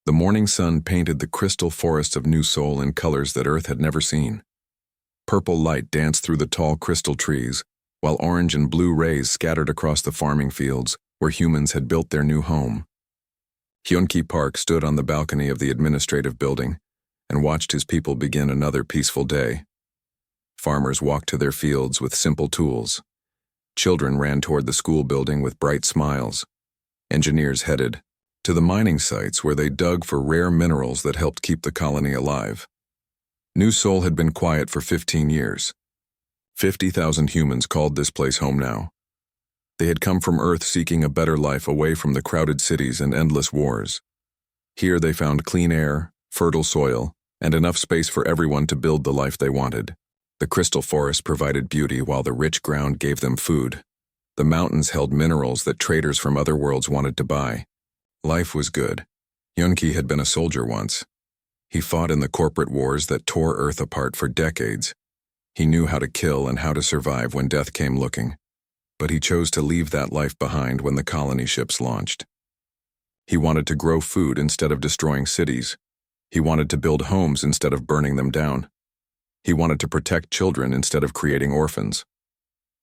The morning sun painted the crystal forests of New Sol in colors that Earth had never seen. Purple light danced through the tall crystal trees, while orange and blue rays scattered across the farming fields where humans had built their new home. Hyunki Park stood on the balcony of the administrative building and watched his people begin another peaceful day. Farmers walked to their fields with simple tools. Children ran toward the school building with bright smiles. Engineers headed to the mining sites where they dug for rare minerals that helped keep the colony alive. New Sol had been quiet for 15 years. 50,000 humans called this place home now. They had come from Earth seeking a better life away from the crowded cities and endless wars. Here they found clean air, fertile soil, and enough space for everyone to build the life they wanted. The crystal forest provided beauty while the rich ground gave them food. The mountains held minerals that traders from other worlds wanted to buy. Life was good. Hyunki had been a soldier once. He fought in the corporate wars that tore Earth apart for decades. He knew how to kill and how to survive when death came looking. But he chose to leave that life behind when the colony ships launched. He wanted to grow food instead of destroying cities. He wanted to build homes instead of burning them down. He wanted to protect children instead of creating orphans.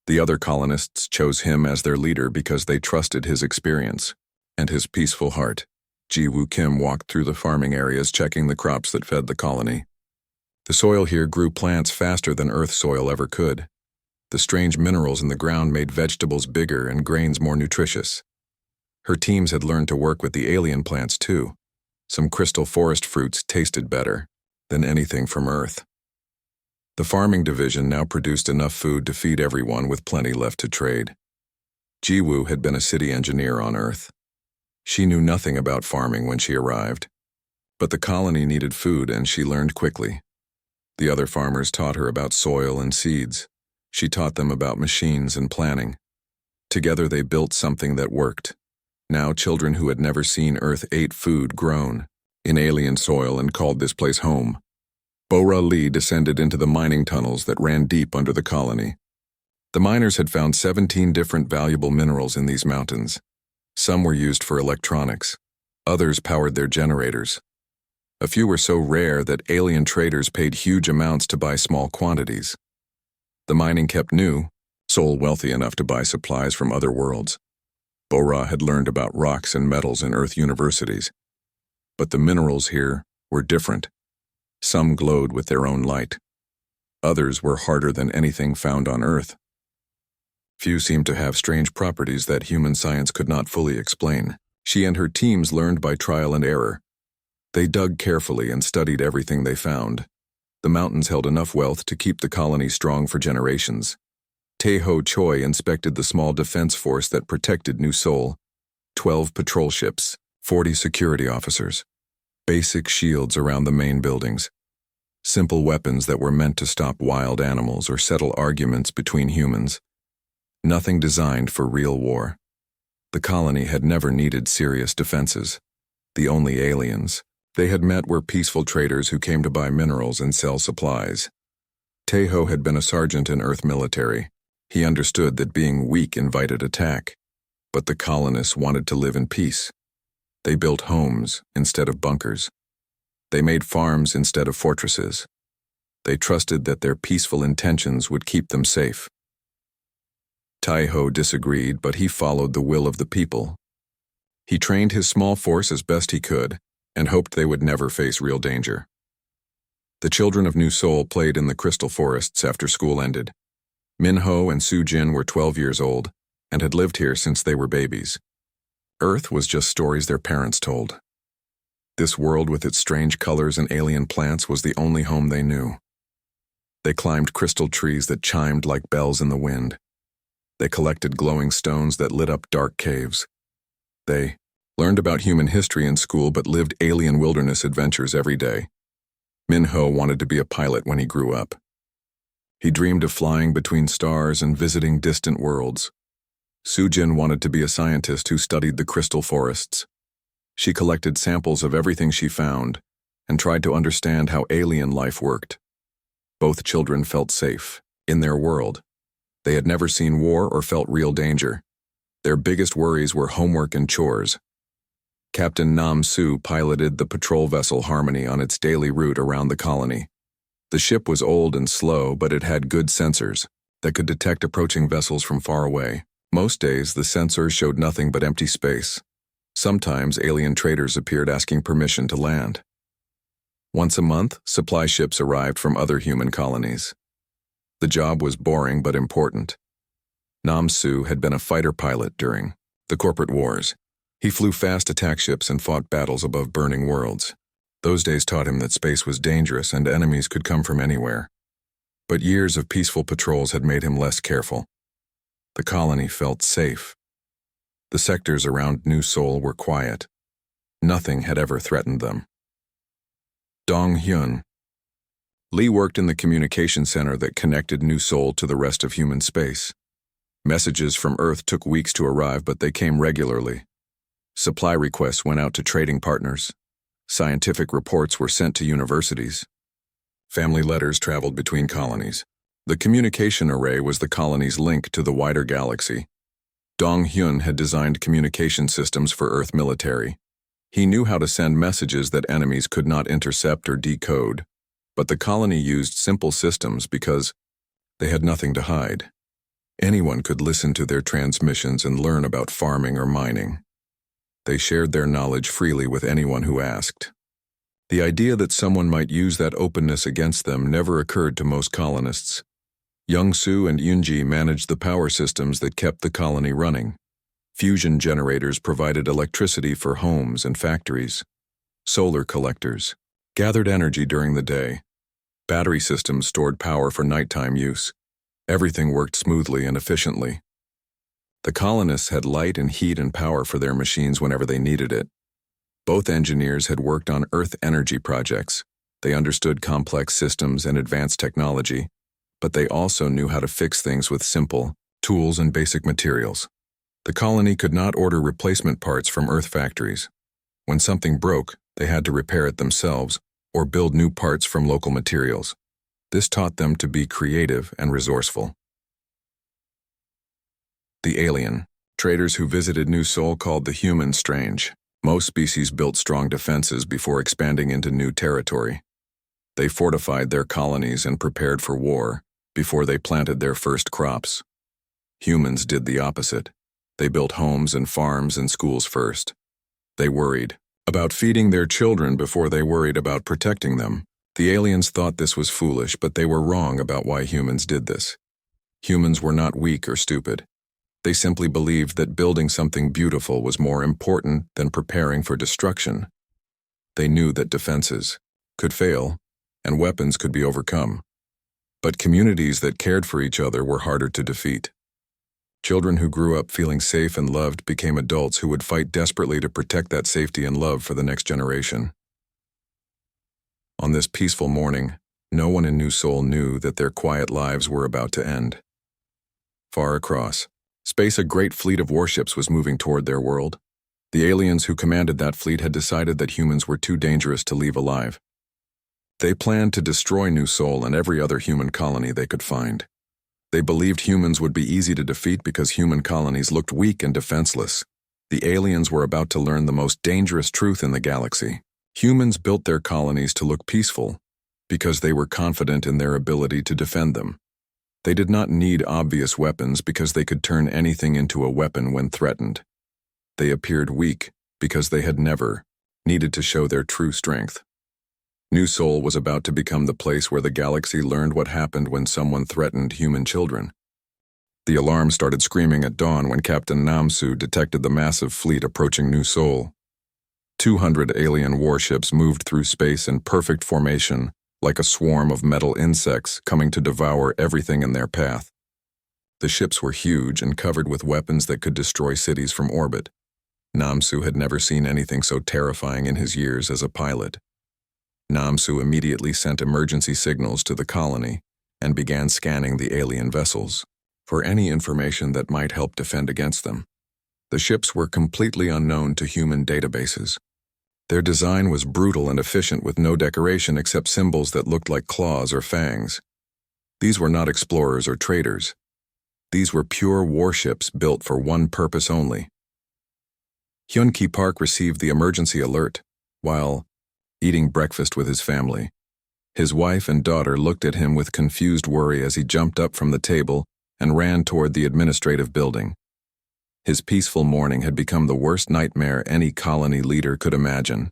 The other colonists chose him as their leader because they trusted his experience and his peaceful heart. Ji-woo Kim walked through the farming areas checking the crops that fed the colony. The soil here grew plants faster than Earth soil ever could. The strange minerals in the ground made vegetables bigger and grains more nutritious. Her teams had learned to work with the alien plants too. Some crystal forest fruits tasted better than anything from Earth. The farming division now produced enough food to feed everyone with plenty left to trade. Ji-woo had been a city engineer on Earth. She knew nothing about farming when she arrived. But the colony needed food and she learned quickly. The other farmers taught her about soil and seeds. She taught them about machines and planning. Together they built something that worked. Now children who had never seen Earth ate food grown in alien soil and called this place home. Bora Lee descended into the mining tunnels that ran deep under the colony. The miners had found 17 different valuable minerals in these mountains. Some were used for electronics. Others powered their generators. A few were so rare that alien traders paid huge amounts to buy small quantities. The mining kept New Sol wealthy enough to buy supplies from other worlds. Bora had learned about rocks and metals in Earth universities. But the minerals here were different. Some glowed with their own light. Others were harder than anything found on Earth. Few seemed to have strange properties that human science could not fully explain. She and her teams learned by trial and error. They dug carefully and studied everything they found. The mountains held enough wealth to keep the colony strong for generations. Tae-ho Choi inspected the small defense force that protected New Sol. 12 patrol ships, 40 security officers. Basic shields around the main buildings. Simple weapons that were meant to stop wild animals or settle arguments between humans. Nothing designed for real war. The colony had never needed serious defenses. The only aliens they had met were peaceful traders who came to buy minerals and sell supplies. Tae-ho had been a sergeant in Earth military. He understood that being weak invited attack. But the colonists wanted to live in peace. They built homes instead of bunkers. They made farms instead of fortresses. They trusted that their peaceful intentions would keep them safe. Tae-ho disagreed, but he followed the will of the people. He trained his small force as best he could and hoped they would never face real danger. The children of New Sol played in the crystal forests after school ended. Min-ho and Soo-jin were 12 years old and had lived here since they were babies. Earth was just stories their parents told. This world with its strange colors and alien plants was the only home they knew. They climbed crystal trees that chimed like bells in the wind. They collected glowing stones that lit up dark caves. They learned about human history in school but lived alien wilderness adventures every day. Min-ho wanted to be a pilot when he grew up. He dreamed of flying between stars and visiting distant worlds. Soo-jin wanted to be a scientist who studied the crystal forests. She collected samples of everything she found and tried to understand how alien life worked. Both children felt safe in their world. They had never seen war or felt real danger. Their biggest worries were homework and chores. Captain Nam Su piloted the patrol vessel Harmony on its daily route around the colony. The ship was old and slow, but it had good sensors that could detect approaching vessels from far away. Most days, the sensors showed nothing but empty space. Sometimes, alien traders appeared asking permission to land. Once a month, supply ships arrived from other human colonies. The job was boring but important. Nam Su had been a fighter pilot during the corporate wars. He flew fast attack ships and fought battles above burning worlds. Those days taught him that space was dangerous and enemies could come from anywhere. But years of peaceful patrols had made him less careful. The colony felt safe. The sectors around New Seoul were quiet. Nothing had ever threatened them. Dong Hyun. Lee worked in the communication center that connected New Seoul to the rest of human space. Messages from Earth took weeks to arrive, but they came regularly. Supply requests went out to trading partners. Scientific reports were sent to universities. Family letters traveled between colonies. The communication array was the colony's link to the wider galaxy. Dong Hyun had designed communication systems for Earth military. He knew how to send messages that enemies could not intercept or decode, but the colony used simple systems because they had nothing to hide. Anyone could listen to their transmissions and learn about farming or mining. They shared their knowledge freely with anyone who asked. The idea that someone might use that openness against them never occurred to most colonists. Young-soo and Yoonji managed the power systems that kept the colony running. Fusion generators provided electricity for homes and factories. Solar collectors gathered energy during the day. Battery systems stored power for nighttime use. Everything worked smoothly and efficiently. The colonists had light and heat and power for their machines whenever they needed it. Both engineers had worked on Earth energy projects. They understood complex systems and advanced technology, but they also knew how to fix things with simple tools and basic materials. The colony could not order replacement parts from Earth factories. When something broke, they had to repair it themselves or build new parts from local materials. This taught them to be creative and resourceful. The alien. Traders who visited New Seoul called the humans strange. Most species built strong defenses before expanding into new territory. They fortified their colonies and prepared for war before they planted their first crops. Humans did the opposite. They built homes and farms and schools first. They worried about feeding their children before they worried about protecting them. The aliens thought this was foolish, but they were wrong about why humans did this. Humans were not weak or stupid. They simply believed that building something beautiful was more important than preparing for destruction. They knew that defenses could fail and weapons could be overcome. But communities that cared for each other were harder to defeat. Children who grew up feeling safe and loved became adults who would fight desperately to protect that safety and love for the next generation. On this peaceful morning, no one in New Seoul knew that their quiet lives were about to end. Far across space, a great fleet of warships was moving toward their world. The aliens who commanded that fleet had decided that humans were too dangerous to leave alive. They planned to destroy New Seoul and every other human colony they could find. They believed humans would be easy to defeat because human colonies looked weak and defenseless. The aliens were about to learn the most dangerous truth in the galaxy. Humans built their colonies to look peaceful because they were confident in their ability to defend them. They did not need obvious weapons because they could turn anything into a weapon when threatened. They appeared weak because they had never needed to show their true strength. New Seoul was about to become the place where the galaxy learned what happened when someone threatened human children. The alarm started screaming at dawn when Captain Namsu detected the massive fleet approaching New Seoul. 200 alien warships moved through space in perfect formation, like a swarm of metal insects coming to devour everything in their path. The ships were huge and covered with weapons that could destroy cities from orbit. Namsu had never seen anything so terrifying in his years as a pilot. Namsu immediately sent emergency signals to the colony and began scanning the alien vessels for any information that might help defend against them. The ships were completely unknown to human databases. Their design was brutal and efficient with no decoration except symbols that looked like claws or fangs. These were not explorers or traders. These were pure warships built for one purpose only: Hyun-Ki Park received the emergency alert while eating breakfast with his family. His wife and daughter looked at him with confused worry as he jumped up from the table and ran toward the administrative building. His peaceful morning had become the worst nightmare any colony leader could imagine.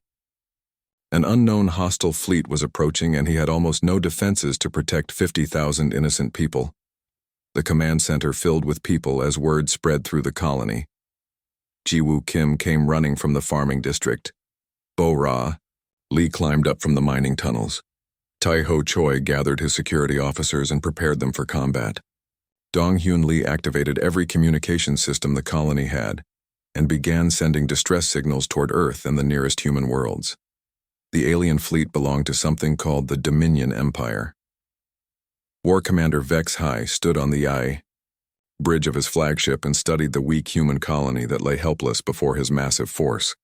An unknown hostile fleet was approaching, and he had almost no defenses to protect 50,000 innocent people. The command center filled with people as word spread through the colony. Ji-woo Kim came running from the farming district. Bo-ra, Lee climbed up from the mining tunnels. Tai-ho Choi gathered his security officers and prepared them for combat. Dong-Hyun Lee activated every communication system the colony had and began sending distress signals toward Earth and the nearest human worlds. The alien fleet belonged to something called the Dominion Empire. War Commander Vex High stood on the I bridge of his flagship and studied the weak human colony that lay helpless before his massive force.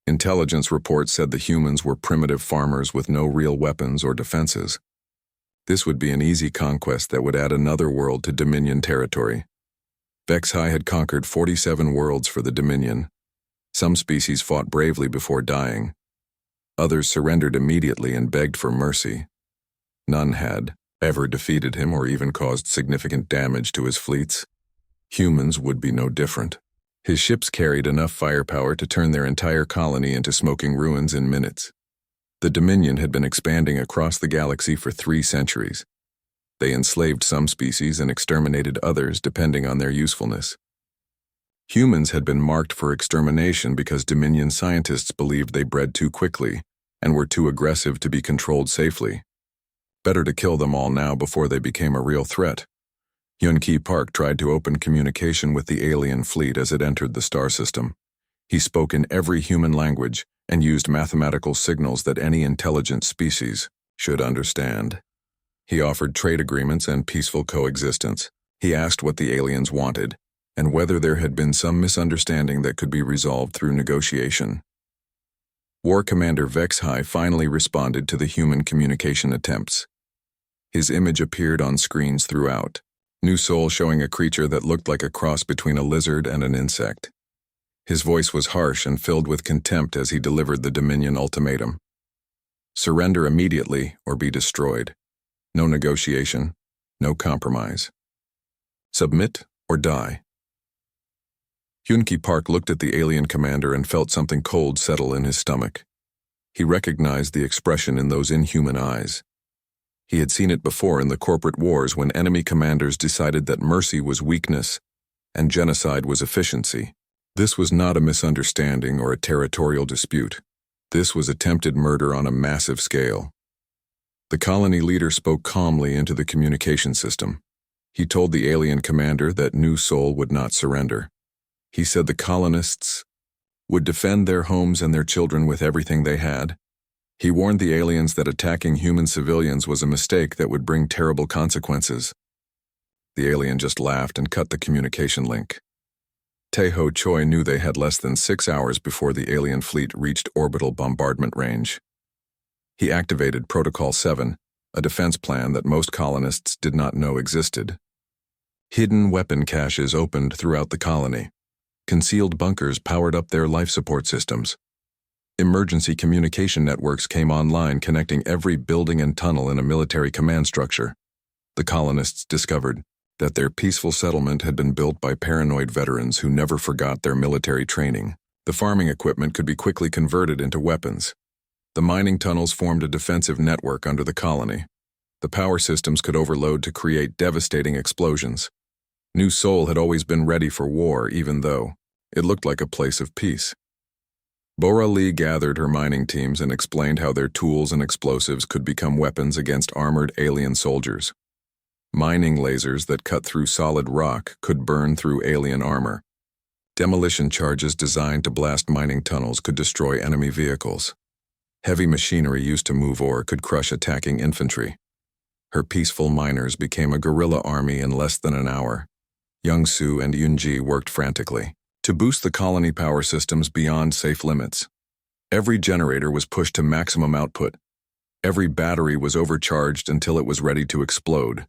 Intelligence reports said the humans were primitive farmers with no real weapons or defenses. This would be an easy conquest that would add another world to Dominion territory. Vex High had conquered 47 worlds for the Dominion. Some species fought bravely before dying. Others surrendered immediately and begged for mercy. None had ever defeated him or even caused significant damage to his fleets. Humans would be no different. His ships carried enough firepower to turn their entire colony into smoking ruins in minutes. The Dominion had been expanding across the galaxy for 3 centuries. They enslaved some species and exterminated others depending on their usefulness. Humans had been marked for extermination because Dominion scientists believed they bred too quickly and were too aggressive to be controlled safely. Better to kill them all now before they became a real threat. Hyun-Ki Park tried to open communication with the alien fleet as it entered the star system. He spoke in every human language and used mathematical signals that any intelligent species should understand. He offered trade agreements and peaceful coexistence. He asked what the aliens wanted and whether there had been some misunderstanding that could be resolved through negotiation. War Commander Vex High finally responded to the human communication attempts. His image appeared on screens throughout, New Soul showing a creature that looked like a cross between a lizard and an insect. His voice was harsh and filled with contempt as he delivered the Dominion ultimatum. Surrender immediately or be destroyed. No negotiation, no compromise. Submit or die. Hyun-Ki Park looked at the alien commander and felt something cold settle in his stomach. He recognized the expression in those inhuman eyes. He had seen it before in the corporate wars when enemy commanders decided that mercy was weakness and genocide was efficiency. This was not a misunderstanding or a territorial dispute. This was attempted murder on a massive scale. The colony leader spoke calmly into the communication system. He told the alien commander that New Soul would not surrender. He said the colonists would defend their homes and their children with everything they had. He warned the aliens that attacking human civilians was a mistake that would bring terrible consequences. The alien just laughed and cut the communication link. Tai-ho Choi knew they had less than 6 hours before the alien fleet reached orbital bombardment range. He activated Protocol 7, a defense plan that most colonists did not know existed. Hidden weapon caches opened throughout the colony. Concealed bunkers powered up their life support systems. Emergency communication networks came online, connecting every building and tunnel in a military command structure. The colonists discovered that their peaceful settlement had been built by paranoid veterans who never forgot their military training. The farming equipment could be quickly converted into weapons. The mining tunnels formed a defensive network under the colony. The power systems could overload to create devastating explosions. New Soul had always been ready for war, even though it looked like a place of peace. Bora Lee gathered her mining teams and explained how their tools and explosives could become weapons against armored alien soldiers. Mining lasers that cut through solid rock could burn through alien armor. Demolition charges designed to blast mining tunnels could destroy enemy vehicles. Heavy machinery used to move ore could crush attacking infantry. Her peaceful miners became a guerrilla army in less than an hour. Young-soo and Yoon-ji worked frantically to boost the colony power systems beyond safe limits. Every generator was pushed to maximum output. Every battery was overcharged until it was ready to explode.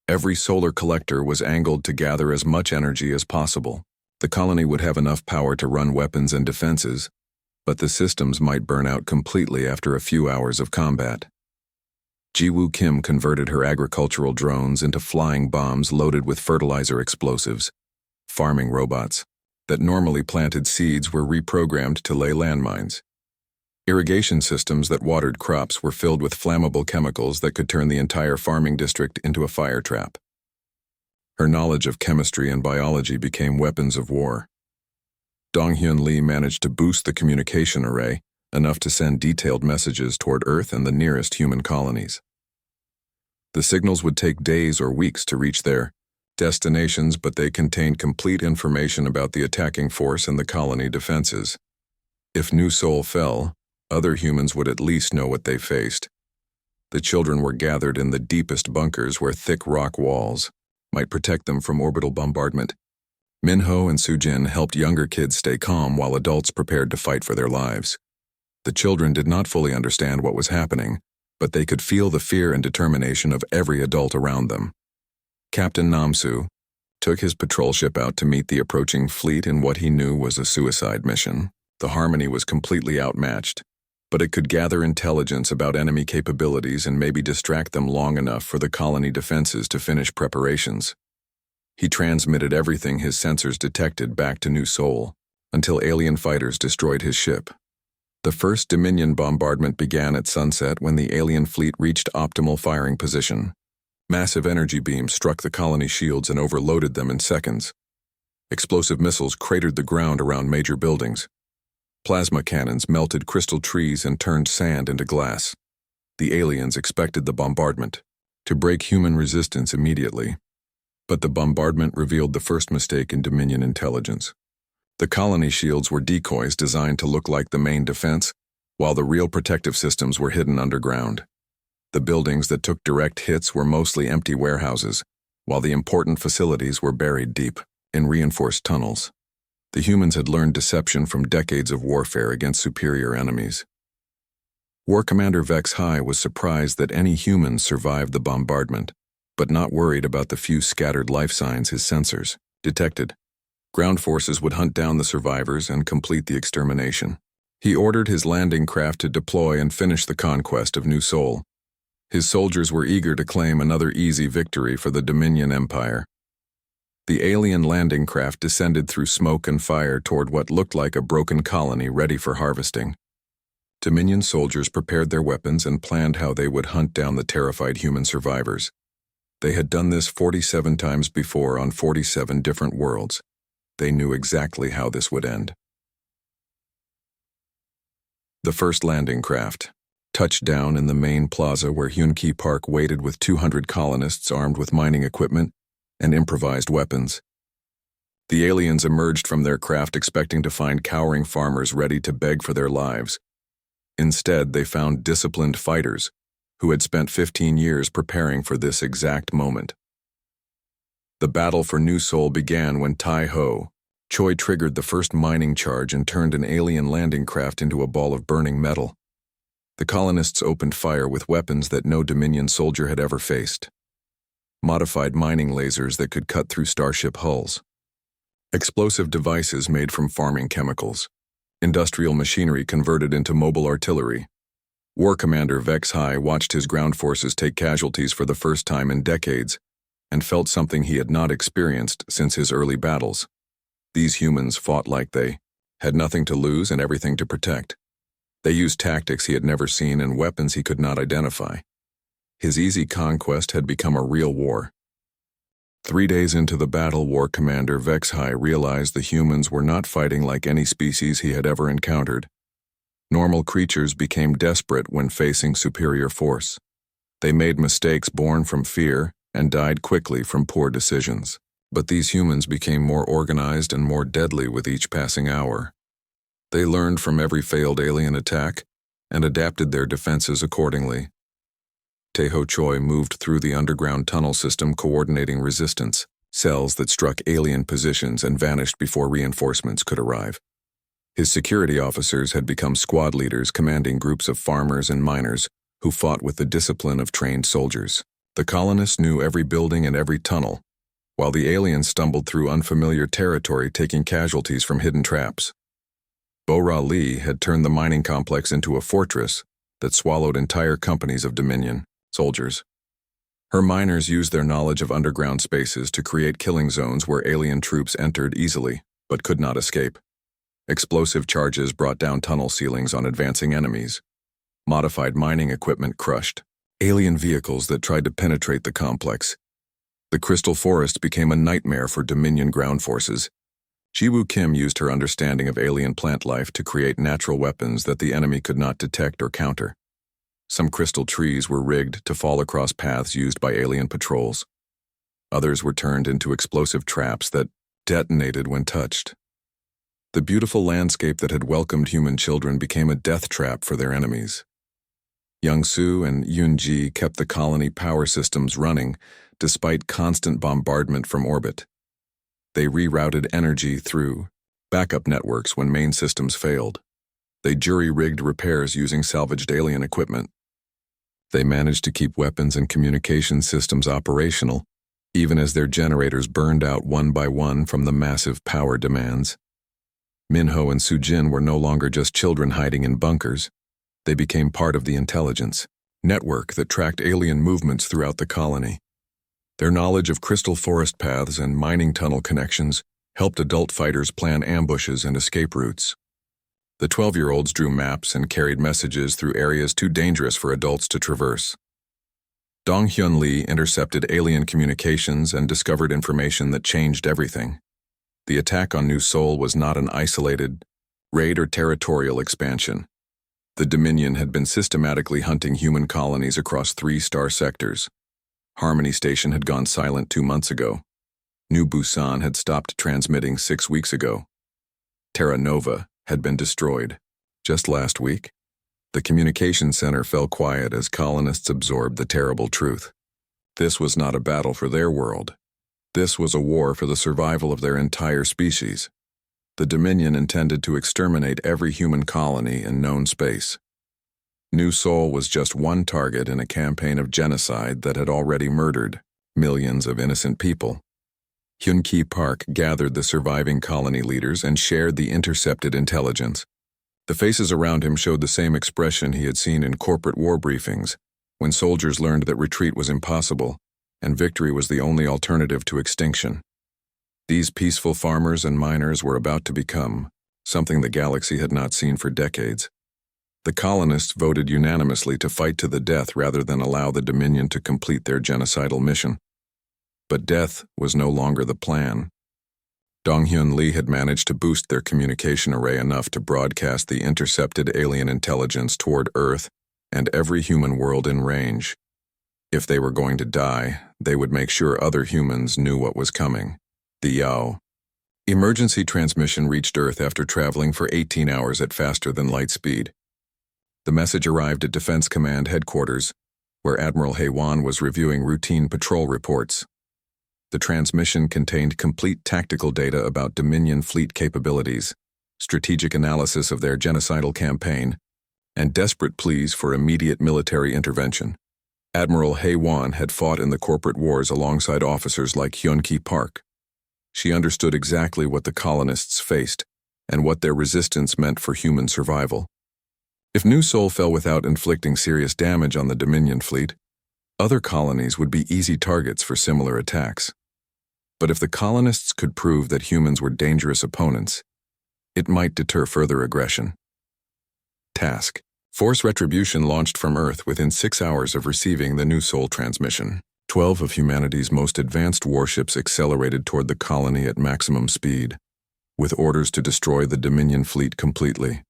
Every solar collector was angled to gather as much energy as possible. The colony would have enough power to run weapons and defenses, but the systems might burn out completely after a few hours of combat. Ji-Woo Kim converted her agricultural drones into flying bombs loaded with fertilizer explosives. Farming robots that normally planted seeds were reprogrammed to lay landmines. Irrigation systems that watered crops were filled with flammable chemicals that could turn the entire farming district into a fire trap. Her knowledge of chemistry and biology became weapons of war. Dong-Hyun Lee managed to boost the communication array enough to send detailed messages toward Earth and the nearest human colonies. The signals would take days or weeks to reach their destinations, but they contained complete information about the attacking force and the colony defenses. If New Seoul fell, other humans would at least know what they faced. The children were gathered in the deepest bunkers where thick rock walls might protect them from orbital bombardment. Minho and Sujin helped younger kids stay calm while adults prepared to fight for their lives. The children did not fully understand what was happening, but they could feel the fear and determination of every adult around them. Captain Namsu took his patrol ship out to meet the approaching fleet in what he knew was a suicide mission. The Harmony was completely outmatched, but it could gather intelligence about enemy capabilities and maybe distract them long enough for the colony defenses to finish preparations. He transmitted everything his sensors detected back to New Seoul, until alien fighters destroyed his ship. The first Dominion bombardment began at sunset when the alien fleet reached optimal firing position. Massive energy beams struck the colony shields and overloaded them in seconds. Explosive missiles cratered the ground around major buildings. Plasma cannons melted crystal trees and turned sand into glass. The aliens expected the bombardment to break human resistance immediately. But the bombardment revealed the first mistake in Dominion intelligence. The colony shields were decoys designed to look like the main defense, while the real protective systems were hidden underground. The buildings that took direct hits were mostly empty warehouses, while the important facilities were buried deep in reinforced tunnels. The humans had learned deception from decades of warfare against superior enemies. War Commander Vex High was surprised that any humans survived the bombardment, but not worried about the few scattered life signs his sensors detected. Ground forces would hunt down the survivors and complete the extermination. He ordered his landing craft to deploy and finish the conquest of New Seoul. His soldiers were eager to claim another easy victory for the Dominion Empire. The alien landing craft descended through smoke and fire toward what looked like a broken colony ready for harvesting. Dominion soldiers prepared their weapons and planned how they would hunt down the terrified human survivors. They had done this 47 times before on 47 different worlds. They knew exactly how this would end. The first landing craft touched down in the main plaza where Hyunki Park waited with 200 colonists armed with mining equipment and improvised weapons. The aliens emerged from their craft expecting to find cowering farmers ready to beg for their lives. Instead, they found disciplined fighters who had spent 15 years preparing for this exact moment. The battle for New Seoul began when Tai-Ho Choi triggered the first mining charge and turned an alien landing craft into a ball of burning metal. The colonists opened fire with weapons that no Dominion soldier had ever faced. Modified mining lasers that could cut through starship hulls. Explosive devices made from farming chemicals. Industrial machinery converted into mobile artillery. War Commander Vex High watched his ground forces take casualties for the first time in decades and felt something he had not experienced since his early battles. These humans fought like they had nothing to lose and everything to protect. They used tactics he had never seen and weapons he could not identify. His easy conquest had become a real war. 3 days into the battle, War Commander Vex High realized the humans were not fighting like any species he had ever encountered. Normal creatures became desperate when facing superior force. They made mistakes born from fear and died quickly from poor decisions. But these humans became more organized and more deadly with each passing hour. They learned from every failed alien attack and adapted their defenses accordingly. Tae-Ho Choi moved through the underground tunnel system coordinating resistance, cells that struck alien positions and vanished before reinforcements could arrive. His security officers had become squad leaders commanding groups of farmers and miners who fought with the discipline of trained soldiers. The colonists knew every building and every tunnel. while the aliens stumbled through unfamiliar territory, taking casualties from hidden traps. Bo-Ra Lee had turned the mining complex into a fortress that swallowed entire companies of Dominion soldiers. Her miners used their knowledge of underground spaces to create killing zones where alien troops entered easily, but could not escape. Explosive charges brought down tunnel ceilings on advancing enemies. Modified mining equipment crushed alien vehicles that tried to penetrate the complex. The Crystal Forest became a nightmare for Dominion ground forces. Jiwoo Kim used her understanding of alien plant life to create natural weapons that the enemy could not detect or counter. Some crystal trees were rigged to fall across paths used by alien patrols. Others were turned into explosive traps that detonated when touched. The beautiful landscape that had welcomed human children became a death trap for their enemies. Young-Soo and Yoon-Ji kept the colony power systems running despite constant bombardment from orbit. They rerouted energy through backup networks when main systems failed. They jury-rigged repairs using salvaged alien equipment. They managed to keep weapons and communication systems operational, even as their generators burned out one by one from the massive power demands. Minho and Sujin were no longer just children hiding in bunkers. They became part of the intelligence network that tracked alien movements throughout the colony. Their knowledge of crystal forest paths and mining tunnel connections helped adult fighters plan ambushes and escape routes. The 12-year-olds drew maps and carried messages through areas too dangerous for adults to traverse. Dong-Hyun Lee intercepted alien communications and discovered information that changed everything. The attack on New Seoul was not an isolated raid or territorial expansion. The Dominion had been systematically hunting human colonies across 3-star sectors. Harmony Station had gone silent 2 months ago. New Busan had stopped transmitting 6 weeks ago. Terra Nova had been destroyed. Just last week, the communication center fell quiet as colonists absorbed the terrible truth. This was not a battle for their world. This was a war for the survival of their entire species. The Dominion intended to exterminate every human colony in known space. New Seoul was just one target in a campaign of genocide that had already murdered millions of innocent people. Hyun-Ki Park gathered the surviving colony leaders and shared the intercepted intelligence. The faces around him showed the same expression he had seen in corporate war briefings, when soldiers learned that retreat was impossible and victory was the only alternative to extinction. These peaceful farmers and miners were about to become something the galaxy had not seen for decades. The colonists voted unanimously to fight to the death rather than allow the Dominion to complete their genocidal mission. But death was no longer the plan. Dong-Hyun Lee had managed to boost their communication array enough to broadcast the intercepted alien intelligence toward Earth and every human world in range. If they were going to die, they would make sure other humans knew what was coming. The Yao. Emergency transmission reached Earth after traveling for 18 hours at faster-than-light speed. The message arrived at Defense Command headquarters, where Admiral Haewon was reviewing routine patrol reports. The transmission contained complete tactical data about Dominion fleet capabilities, strategic analysis of their genocidal campaign, and desperate pleas for immediate military intervention. Admiral Haewon had fought in the corporate wars alongside officers like Hyun-Ki Park. She understood exactly what the colonists faced and what their resistance meant for human survival. If New Seoul fell without inflicting serious damage on the Dominion fleet, other colonies would be easy targets for similar attacks. But if the colonists could prove that humans were dangerous opponents, it might deter further aggression. Task: Force Retribution launched from Earth within 6 hours of receiving the New Seoul transmission. 12 of humanity's most advanced warships accelerated toward the colony at maximum speed, with orders to destroy the Dominion fleet completely.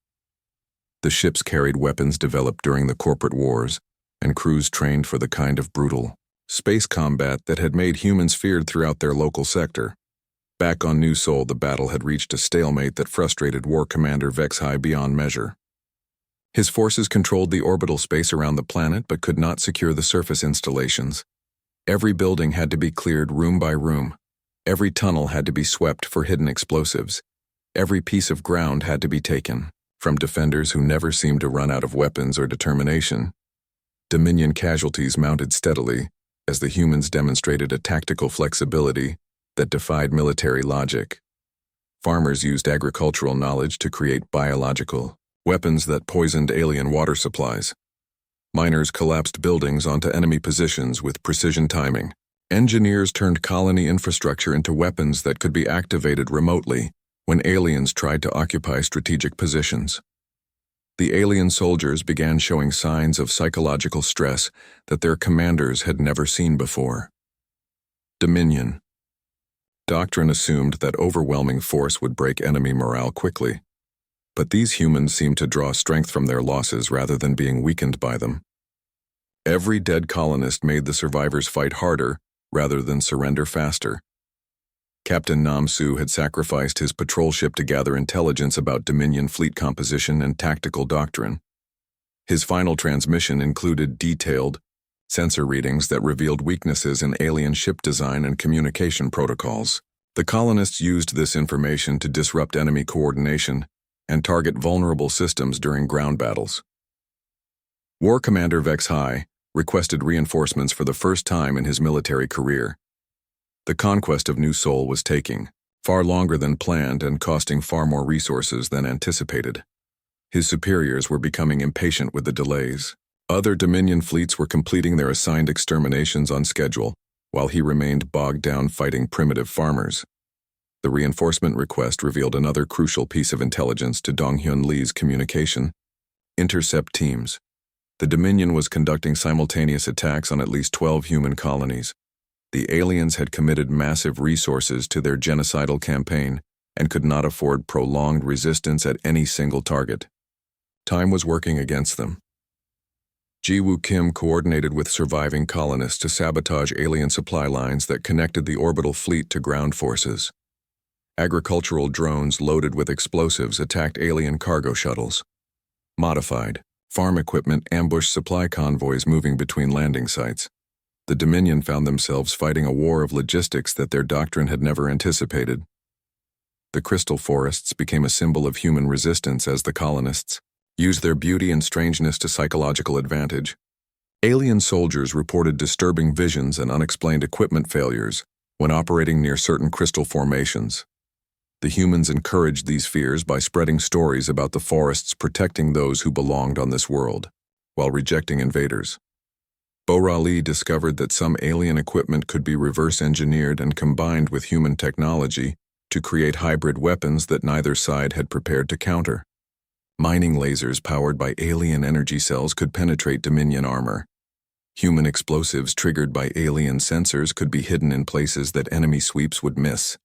The ships carried weapons developed during the corporate wars, and crews trained for the kind of brutal space combat that had made humans feared throughout their local sector. Back on New Seoul, the battle had reached a stalemate that frustrated War Commander Vexhai beyond measure. His forces controlled the orbital space around the planet but could not secure the surface installations. Every building had to be cleared room by room. Every tunnel had to be swept for hidden explosives. Every piece of ground had to be taken, from defenders who never seemed to run out of weapons or determination. Dominion casualties mounted steadily as the humans demonstrated a tactical flexibility that defied military logic. Farmers used agricultural knowledge to create biological weapons that poisoned alien water supplies. Miners collapsed buildings onto enemy positions with precision timing. Engineers turned colony infrastructure into weapons that could be activated remotely when aliens tried to occupy strategic positions. The alien soldiers began showing signs of psychological stress that their commanders had never seen before. Dominion. Doctrine assumed that overwhelming force would break enemy morale quickly, but these humans seemed to draw strength from their losses rather than being weakened by them. Every dead colonist made the survivors fight harder rather than surrender faster. Captain Namsu had sacrificed his patrol ship to gather intelligence about Dominion fleet composition and tactical doctrine. His final transmission included detailed sensor readings that revealed weaknesses in alien ship design and communication protocols. The colonists used this information to disrupt enemy coordination and target vulnerable systems during ground battles. War Commander Vex High requested reinforcements for the first time in his military career. The conquest of New Sol was taking far longer than planned and costing far more resources than anticipated. His superiors were becoming impatient with the delays. Other Dominion fleets were completing their assigned exterminations on schedule, while he remained bogged down fighting primitive farmers. The reinforcement request revealed another crucial piece of intelligence to Donghyun Lee's communication: intercept teams. The Dominion was conducting simultaneous attacks on at least 12 human colonies. The aliens had committed massive resources to their genocidal campaign and could not afford prolonged resistance at any single target. Time was working against them. Ji-woo Kim coordinated with surviving colonists to sabotage alien supply lines that connected the orbital fleet to ground forces. Agricultural drones loaded with explosives attacked alien cargo shuttles. Modified farm equipment ambushed supply convoys moving between landing sites. The Dominion found themselves fighting a war of logistics that their doctrine had never anticipated. The crystal forests became a symbol of human resistance as the colonists used their beauty and strangeness to psychological advantage. Alien soldiers reported disturbing visions and unexplained equipment failures when operating near certain crystal formations. The humans encouraged these fears by spreading stories about the forests protecting those who belonged on this world, while rejecting invaders. Bo-Ra Lee discovered that some alien equipment could be reverse-engineered and combined with human technology to create hybrid weapons that neither side had prepared to counter. Mining lasers powered by alien energy cells could penetrate Dominion armor. Human explosives triggered by alien sensors could be hidden in places that enemy sweeps would miss.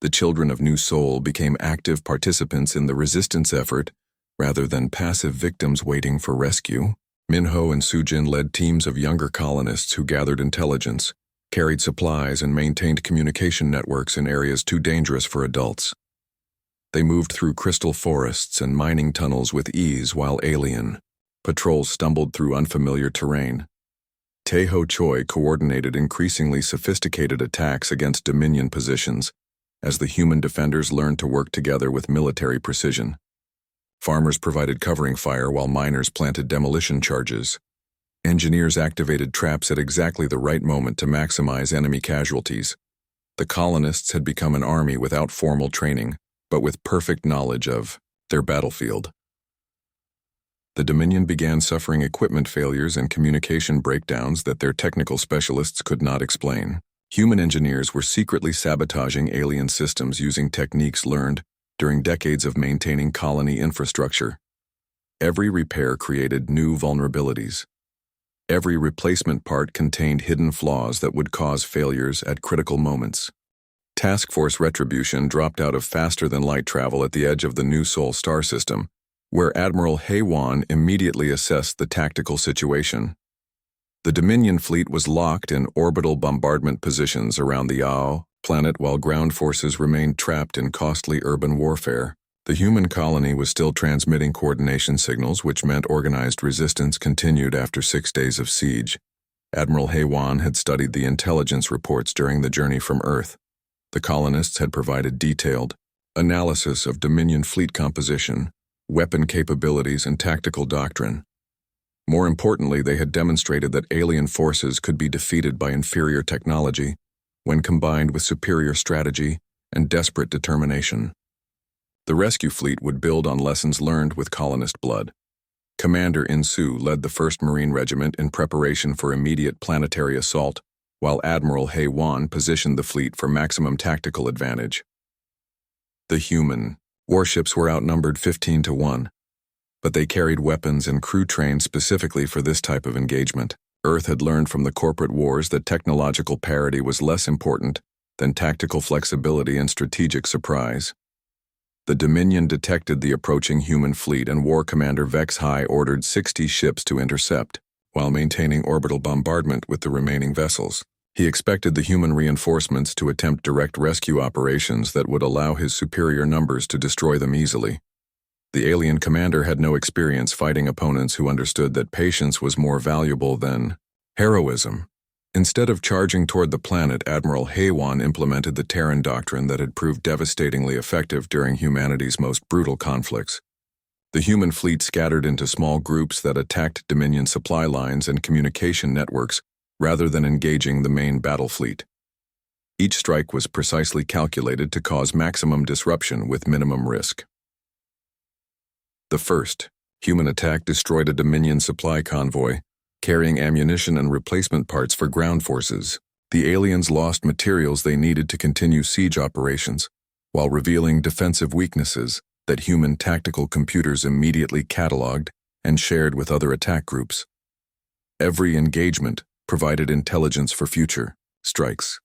The children of New Sol became active participants in the resistance effort rather than passive victims waiting for rescue. Minho and Sujin led teams of younger colonists who gathered intelligence, carried supplies, and maintained communication networks in areas too dangerous for adults. They moved through crystal forests and mining tunnels with ease while alien patrols stumbled through unfamiliar terrain. Taeho Choi coordinated increasingly sophisticated attacks against Dominion positions as the human defenders learned to work together with military precision. Farmers provided covering fire while miners planted demolition charges. Engineers activated traps at exactly the right moment to maximize enemy casualties. The colonists had become an army without formal training, but with perfect knowledge of their battlefield. The Dominion began suffering equipment failures and communication breakdowns that their technical specialists could not explain. Human engineers were secretly sabotaging alien systems using techniques learned during decades of maintaining colony infrastructure. Every repair created new vulnerabilities. Every replacement part contained hidden flaws that would cause failures at critical moments. Task Force Retribution dropped out of faster-than-light travel at the edge of the New Sol star system, where Admiral Haewon immediately assessed the tactical situation. The Dominion fleet was locked in orbital bombardment positions around the Ao planet while ground forces remained trapped in costly urban warfare. The human colony was still transmitting coordination signals, which meant organized resistance continued after 6 days of siege. Admiral Haewon had studied the intelligence reports during the journey from Earth. The colonists had provided detailed analysis of Dominion fleet composition, weapon capabilities, and tactical doctrine. More importantly, they had demonstrated that alien forces could be defeated by inferior technology, when combined with superior strategy and desperate determination. The rescue fleet would build on lessons learned with colonist blood. Commander In-Su led the 1st Marine Regiment in preparation for immediate planetary assault, while Admiral Hei-Wan positioned the fleet for maximum tactical advantage. The human warships were outnumbered 15-1, but they carried weapons and crew trained specifically for this type of engagement. Earth had learned from the corporate wars that technological parity was less important than tactical flexibility and strategic surprise. The Dominion detected the approaching human fleet, and War Commander Vex High ordered 60 ships to intercept, while maintaining orbital bombardment with the remaining vessels. He expected the human reinforcements to attempt direct rescue operations that would allow his superior numbers to destroy them easily. The alien commander had no experience fighting opponents who understood that patience was more valuable than heroism. Instead of charging toward the planet, Admiral Hei-Wan implemented the Terran doctrine that had proved devastatingly effective during humanity's most brutal conflicts. The human fleet scattered into small groups that attacked Dominion supply lines and communication networks rather than engaging the main battle fleet. Each strike was precisely calculated to cause maximum disruption with minimum risk. The first human attack destroyed a Dominion supply convoy, carrying ammunition and replacement parts for ground forces. The aliens lost materials they needed to continue siege operations, while revealing defensive weaknesses that human tactical computers immediately cataloged and shared with other attack groups. Every engagement provided intelligence for future strikes.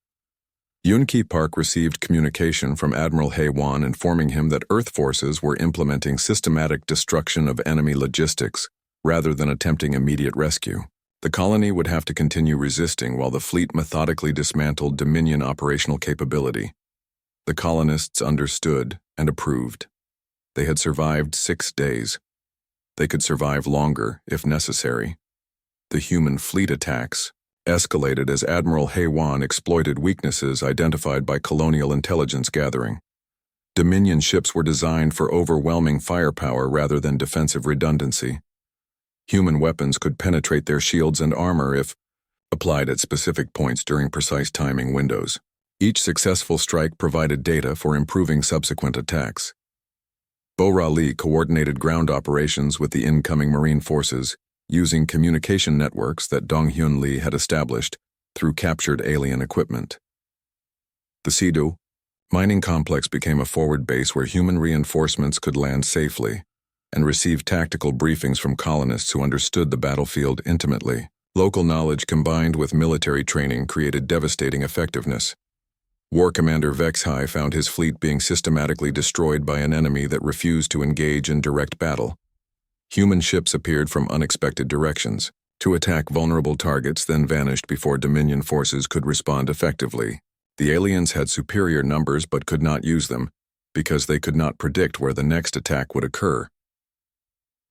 Yunki Park received communication from Admiral Hei-Wan informing him that Earth forces were implementing systematic destruction of enemy logistics rather than attempting immediate rescue. The colony would have to continue resisting while the fleet methodically dismantled Dominion operational capability. The colonists understood and approved. They had survived 6 days. They could survive longer if necessary. The human fleet attacks escalated as Admiral Hei-Wan exploited weaknesses identified by colonial intelligence gathering. Dominion ships were designed for overwhelming firepower rather than defensive redundancy. Human weapons could penetrate their shields and armor if applied at specific points during precise timing windows. Each successful strike provided data for improving subsequent attacks. Bo-Ra Lee coordinated ground operations with the incoming Marine forces, using communication networks that Dong-Hyun Lee had established through captured alien equipment. The Sido mining complex became a forward base where human reinforcements could land safely and receive tactical briefings from colonists who understood the battlefield intimately. Local knowledge combined with military training created devastating effectiveness. War Commander Vex High found his fleet being systematically destroyed by an enemy that refused to engage in direct battle. Human ships appeared from unexpected directions to attack vulnerable targets, then vanished before Dominion forces could respond effectively. The aliens had superior numbers but could not use them because they could not predict where the next attack would occur.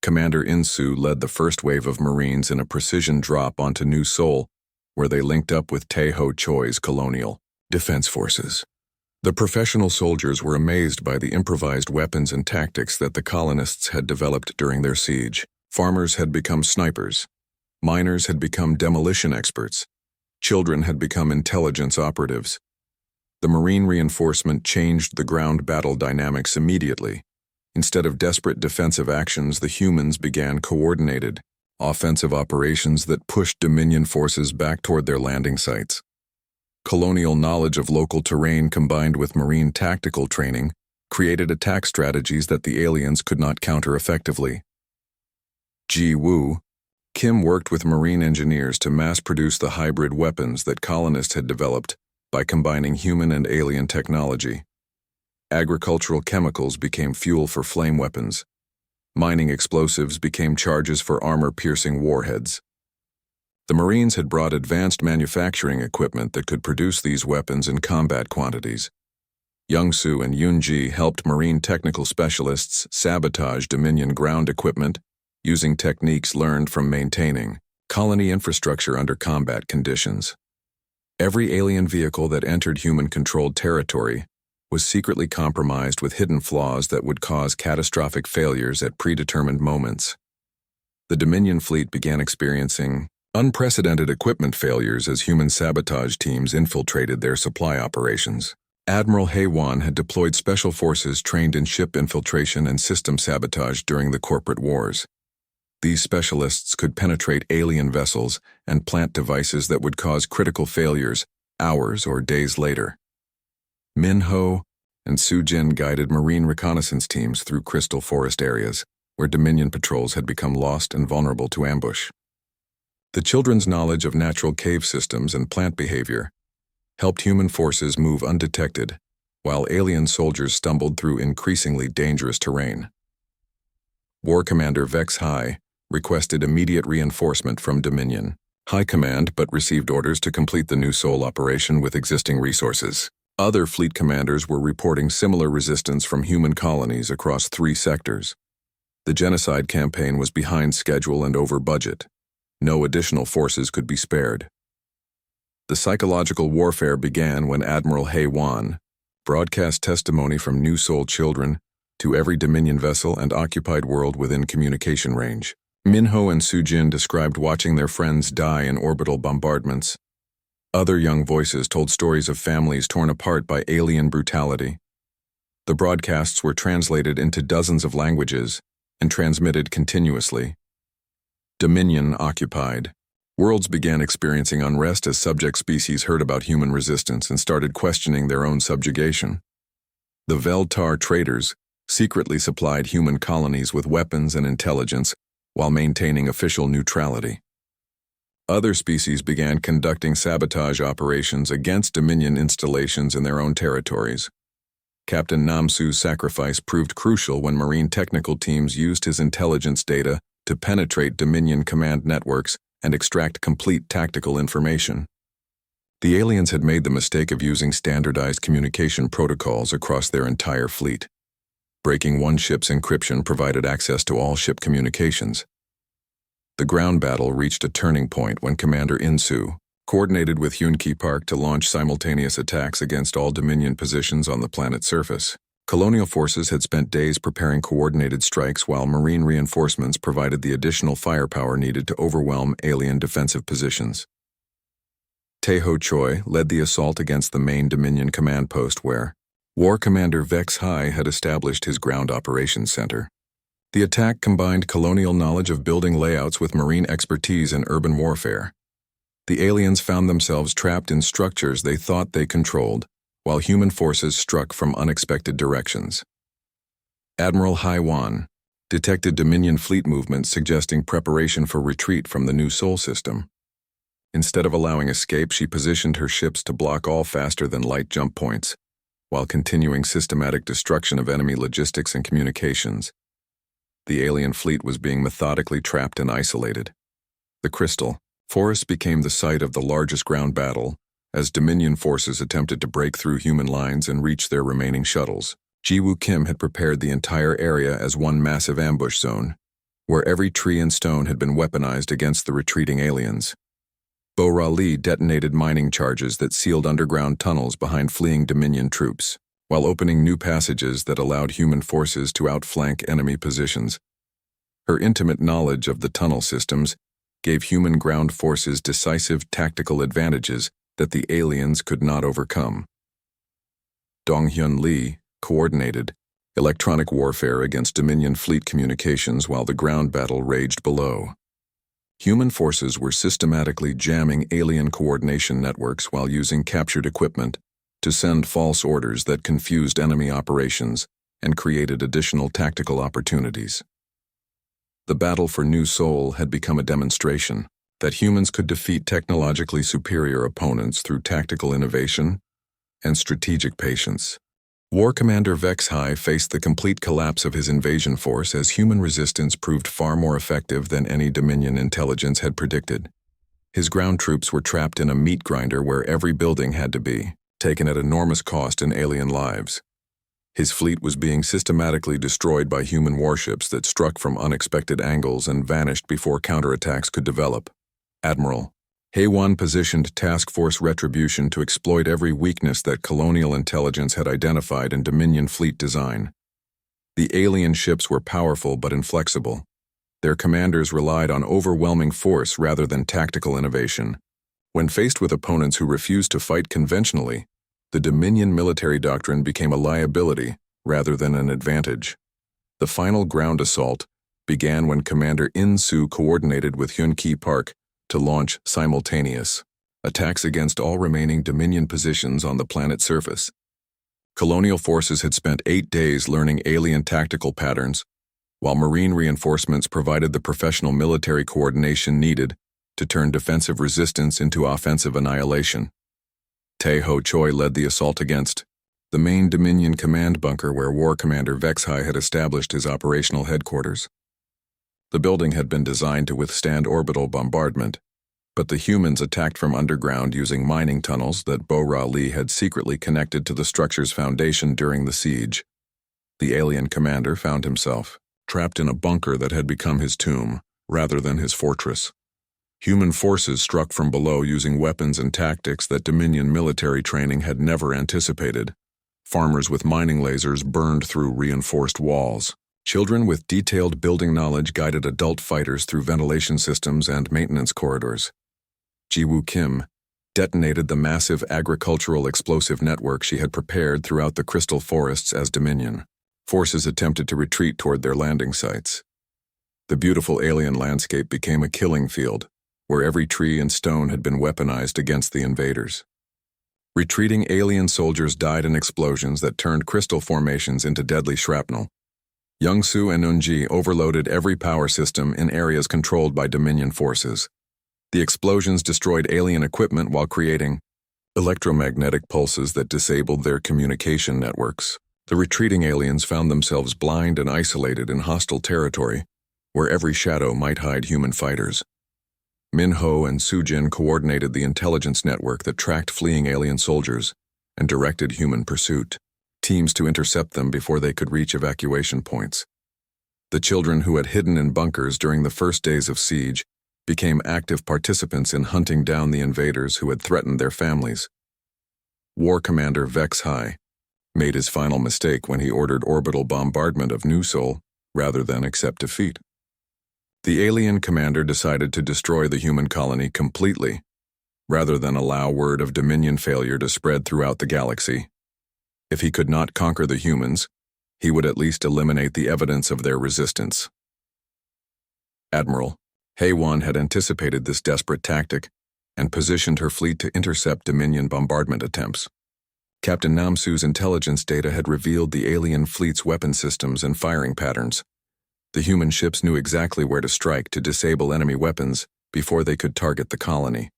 Commander In-Su led the first wave of Marines in a precision drop onto New Seoul, where they linked up with Tae-Ho Choi's colonial defense forces. The professional soldiers were amazed by the improvised weapons and tactics that the colonists had developed during their siege. Farmers had become snipers. Miners had become demolition experts. Children had become intelligence operatives. The Marine reinforcement changed the ground battle dynamics immediately. Instead of desperate defensive actions, the humans began coordinated, offensive operations that pushed Dominion forces back toward their landing sites. Colonial knowledge of local terrain combined with Marine tactical training created attack strategies that the aliens could not counter effectively. Ji Woo, Kim worked with Marine engineers to mass-produce the hybrid weapons that colonists had developed by combining human and alien technology. Agricultural chemicals became fuel for flame weapons. Mining explosives became charges for armor-piercing warheads. The Marines had brought advanced manufacturing equipment that could produce these weapons in combat quantities. Young-Soo and Yoon-Ji helped Marine technical specialists sabotage Dominion ground equipment using techniques learned from maintaining colony infrastructure under combat conditions. Every alien vehicle that entered human-controlled territory was secretly compromised with hidden flaws that would cause catastrophic failures at predetermined moments. The Dominion fleet began experiencing Unprecedented equipment failures as human sabotage teams infiltrated their supply operations. Admiral Haywan had deployed special forces trained in ship infiltration and system sabotage during the corporate wars. These specialists could penetrate alien vessels and plant devices that would cause critical failures hours or days later. Min Ho and Su Jin guided marine reconnaissance teams through crystal forest areas, where Dominion patrols had become lost and vulnerable to ambush. The children's knowledge of natural cave systems and plant behavior helped human forces move undetected, while alien soldiers stumbled through increasingly dangerous terrain. War Commander Vex High requested immediate reinforcement from Dominion High Command but received orders to complete the New Sol operation with existing resources. Other fleet commanders were reporting similar resistance from human colonies across 3 sectors. The genocide campaign was behind schedule and over budget. No additional forces could be spared. The psychological warfare began when Admiral Haywan broadcast testimony from New Sol children to every Dominion vessel and occupied world within communication range. Minho and Su Jin described watching their friends die in orbital bombardments. Other young voices told stories of families torn apart by alien brutality. The broadcasts were translated into dozens of languages and transmitted continuously. Dominion occupied. Worlds began experiencing unrest as subject species heard about human resistance and started questioning their own subjugation. The Veltar traders secretly supplied human colonies with weapons and intelligence while maintaining official neutrality. Other species began conducting sabotage operations against Dominion installations in their own territories. Captain Namsu's sacrifice proved crucial when Marine technical teams used his intelligence data to penetrate Dominion command networks and extract complete tactical information. The aliens had made the mistake of using standardized communication protocols across their entire fleet. Breaking one ship's encryption provided access to all ship communications. The ground battle reached a turning point when Commander Insu coordinated with Hyun-Ki Park to launch simultaneous attacks against all Dominion positions on the planet's surface. Colonial forces had spent days preparing coordinated strikes while Marine reinforcements provided the additional firepower needed to overwhelm alien defensive positions. Taeho Choi led the assault against the main Dominion command post where War Commander Vex High had established his ground operations center. The attack combined colonial knowledge of building layouts with Marine expertise in urban warfare. The aliens found themselves trapped in structures they thought they controlled, while human forces struck from unexpected directions. Admiral Haiwan detected Dominion fleet movements suggesting preparation for retreat from the New Sol system. Instead of allowing escape, she positioned her ships to block all faster-than-light jump points, while continuing systematic destruction of enemy logistics and communications. The alien fleet was being methodically trapped and isolated. The Crystal Forest became the site of the largest ground battle as Dominion forces attempted to break through human lines and reach their remaining shuttles. Jiwoo Kim had prepared the entire area as one massive ambush zone, where every tree and stone had been weaponized against the retreating aliens. Bo-Ra Lee detonated mining charges that sealed underground tunnels behind fleeing Dominion troops, while opening new passages that allowed human forces to outflank enemy positions. Her intimate knowledge of the tunnel systems gave human ground forces decisive tactical advantages that the aliens could not overcome. Dong-Hyun Lee coordinated electronic warfare against Dominion fleet communications while the ground battle raged below. Human forces were systematically jamming alien coordination networks while using captured equipment to send false orders that confused enemy operations and created additional tactical opportunities. The battle for New Sol had become a demonstration that humans could defeat technologically superior opponents through tactical innovation and strategic patience. War Commander Vex High faced the complete collapse of his invasion force as human resistance proved far more effective than any Dominion intelligence had predicted. His ground troops were trapped in a meat grinder where every building had to be taken at enormous cost in alien lives. His fleet was being systematically destroyed by human warships that struck from unexpected angles and vanished before counterattacks could develop. Admiral Haywan positioned Task Force Retribution to exploit every weakness that colonial intelligence had identified in Dominion fleet design. The alien ships were powerful but inflexible. Their commanders relied on overwhelming force rather than tactical innovation. When faced with opponents who refused to fight conventionally, the Dominion military doctrine became a liability rather than an advantage. The final ground assault began when Commander In-Su coordinated with Hyun-Ki Park to launch simultaneous attacks against all remaining Dominion positions on the planet's surface. Colonial forces had spent 8 days learning alien tactical patterns, while Marine reinforcements provided the professional military coordination needed to turn defensive resistance into offensive annihilation. Tae Ho Choi led the assault against the main Dominion command bunker where War Commander Vexhai had established his operational headquarters. The building had been designed to withstand orbital bombardment, but the humans attacked from underground using mining tunnels that Bo-Ra Lee had secretly connected to the structure's foundation during the siege. The alien commander found himself trapped in a bunker that had become his tomb, rather than his fortress. Human forces struck from below using weapons and tactics that Dominion military training had never anticipated. Farmers with mining lasers burned through reinforced walls. Children with detailed building knowledge guided adult fighters through ventilation systems and maintenance corridors. Ji-Woo Kim detonated the massive agricultural explosive network she had prepared throughout the crystal forests as Dominion. Forces attempted to retreat toward their landing sites. The beautiful alien landscape became a killing field, where every tree and stone had been weaponized against the invaders. Retreating alien soldiers died in explosions that turned crystal formations into deadly shrapnel. Young-Soo and Eun-ji overloaded every power system in areas controlled by Dominion forces. The explosions destroyed alien equipment while creating electromagnetic pulses that disabled their communication networks. The retreating aliens found themselves blind and isolated in hostile territory, where every shadow might hide human fighters. Min-ho and Soo-jin coordinated the intelligence network that tracked fleeing alien soldiers and directed human pursuit, teams to intercept them before they could reach evacuation points. The children who had hidden in bunkers during the first days of siege became active participants in hunting down the invaders who had threatened their families. War Commander Vexhai made his final mistake when he ordered orbital bombardment of New Seoul rather than accept defeat. The alien commander decided to destroy the human colony completely, rather than allow word of Dominion failure to spread throughout the galaxy. If he could not conquer the humans, he would at least eliminate the evidence of their resistance. Admiral Hae-won had anticipated this desperate tactic and positioned her fleet to intercept Dominion bombardment attempts. Captain Namsu's intelligence data had revealed the alien fleet's weapon systems and firing patterns. The human ships knew exactly where to strike to disable enemy weapons before they could target the colony.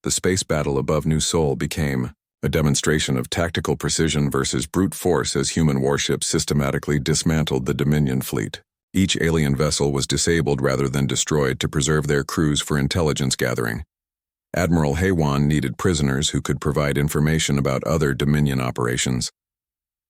The space battle above New Seoul became a demonstration of tactical precision versus brute force as human warships systematically dismantled the Dominion fleet. Each alien vessel was disabled rather than destroyed to preserve their crews for intelligence gathering. Admiral Hae-won needed prisoners who could provide information about other Dominion operations.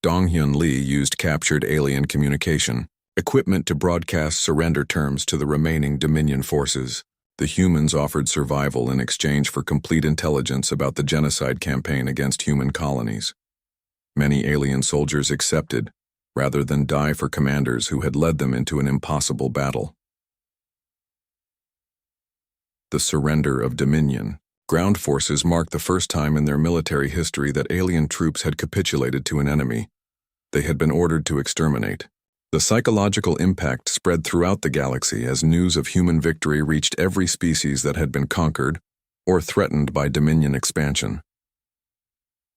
Dong-hyun Lee used captured alien communication equipment to broadcast surrender terms to the remaining Dominion forces. The humans offered survival in exchange for complete intelligence about the genocide campaign against human colonies. Many alien soldiers accepted, rather than die for commanders who had led them into an impossible battle. The surrender of Dominion. Ground forces marked the first time in their military history that alien troops had capitulated to an enemy they had been ordered to exterminate. The psychological impact spread throughout the galaxy as news of human victory reached every species that had been conquered or threatened by Dominion expansion.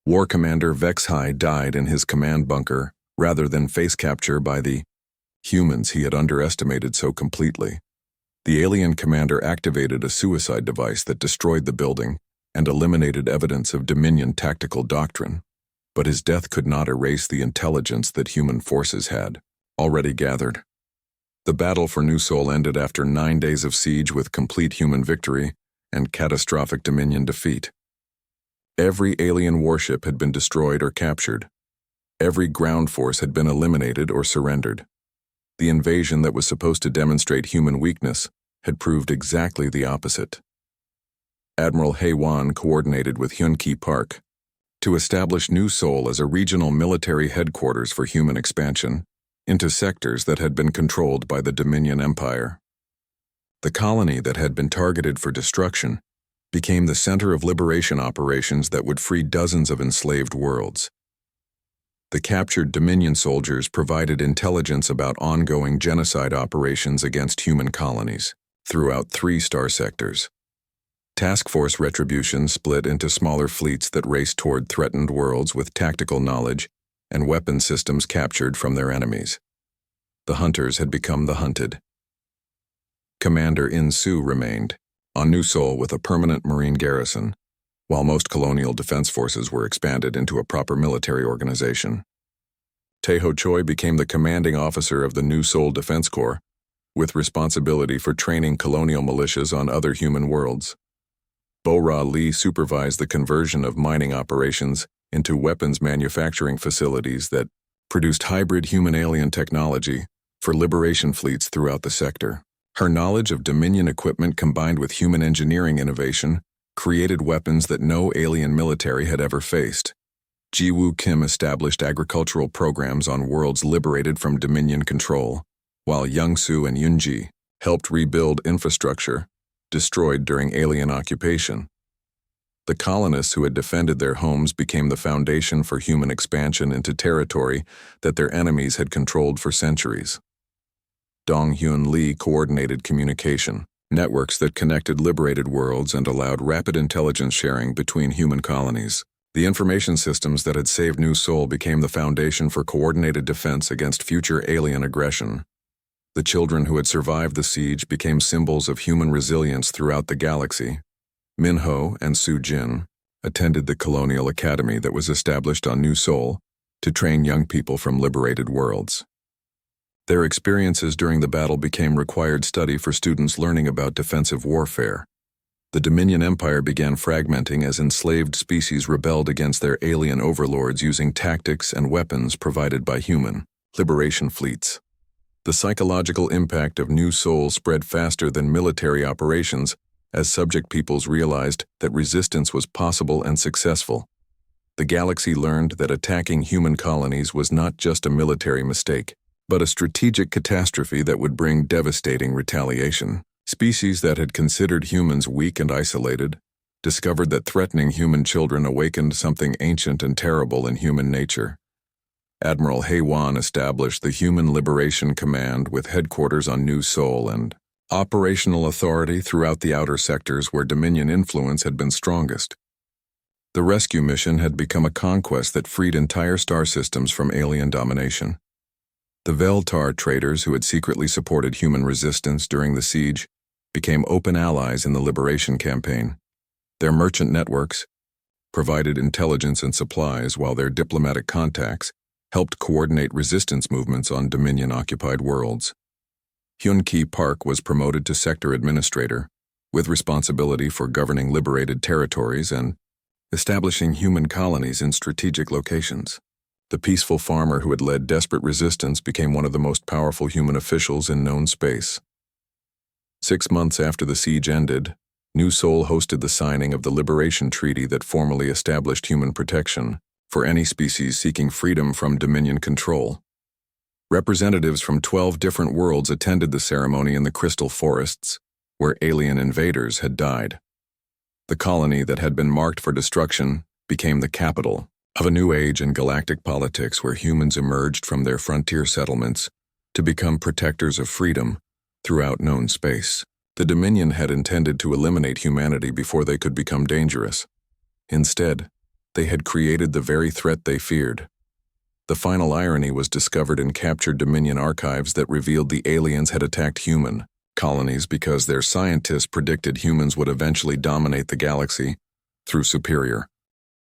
War Commander Vexhai died in his command bunker rather than face capture by the humans he had underestimated so completely. The alien commander activated a suicide device that destroyed the building and eliminated evidence of Dominion tactical doctrine, but his death could not erase the intelligence that human forces had already gathered. The battle for New Seoul ended after 9 days of siege with complete human victory and catastrophic Dominion defeat. Every alien warship had been destroyed or captured. Every ground force had been eliminated or surrendered. The invasion that was supposed to demonstrate human weakness had proved exactly the opposite. Admiral Hae-won coordinated with Hyun-Ki Park to establish New Seoul as a regional military headquarters for human expansion, into sectors that had been controlled by the Dominion Empire. The colony that had been targeted for destruction became the center of liberation operations that would free dozens of enslaved worlds. The captured Dominion soldiers provided intelligence about ongoing genocide operations against human colonies throughout 3 star sectors. Task Force Retribution split into smaller fleets that raced toward threatened worlds with tactical knowledge and weapon systems captured from their enemies. The hunters had become the hunted. Commander In Su remained on New Sol with a permanent Marine garrison, while most colonial defense forces were expanded into a proper military organization. Taeho Choi became the commanding officer of the New Sol Defense Corps, with responsibility for training colonial militias on other human worlds. Bo-Ra Lee supervised the conversion of mining operations into weapons manufacturing facilities that produced hybrid human-alien technology for liberation fleets throughout the sector. Her knowledge of Dominion equipment combined with human engineering innovation created weapons that no alien military had ever faced. Ji-Woo Kim established agricultural programs on worlds liberated from Dominion control, while Young-Soo and Yoon-ji helped rebuild infrastructure destroyed during alien occupation. The colonists who had defended their homes became the foundation for human expansion into territory that their enemies had controlled for centuries. Dong-Hyun Lee coordinated communication networks that connected liberated worlds and allowed rapid intelligence sharing between human colonies. The information systems that had saved New Sol became the foundation for coordinated defense against future alien aggression. The children who had survived the siege became symbols of human resilience throughout the galaxy. Min-ho and Soo-jin attended the Colonial Academy that was established on New Sol to train young people from liberated worlds. Their experiences during the battle became required study for students learning about defensive warfare. The Dominion Empire began fragmenting as enslaved species rebelled against their alien overlords using tactics and weapons provided by human liberation fleets. The psychological impact of New Sol spread faster than military operations as subject peoples realized that resistance was possible and successful. The galaxy learned that attacking human colonies was not just a military mistake, but a strategic catastrophe that would bring devastating retaliation. Species that had considered humans weak and isolated discovered that threatening human children awakened something ancient and terrible in human nature. Admiral Hae-won established the Human Liberation Command with headquarters on New Sol and operational authority throughout the outer sectors where Dominion influence had been strongest. The rescue mission had become a conquest that freed entire star systems from alien domination. The Veltar traders who had secretly supported human resistance during the siege became open allies in the liberation campaign. Their merchant networks provided intelligence and supplies, while their diplomatic contacts helped coordinate resistance movements on Dominion-occupied worlds. Hyun-Ki Park was promoted to sector administrator, with responsibility for governing liberated territories and establishing human colonies in strategic locations. The peaceful farmer who had led desperate resistance became one of the most powerful human officials in known space. 6 months after the siege ended, New Sol hosted the signing of the Liberation Treaty that formally established human protection for any species seeking freedom from Dominion control. Representatives from 12 different worlds attended the ceremony in the Crystal Forests, where alien invaders had died. The colony that had been marked for destruction became the capital of a new age in galactic politics, where humans emerged from their frontier settlements to become protectors of freedom throughout known space. The Dominion had intended to eliminate humanity before they could become dangerous. Instead, they had created the very threat they feared. The final irony was discovered in captured Dominion archives that revealed the aliens had attacked human colonies because their scientists predicted humans would eventually dominate the galaxy through superior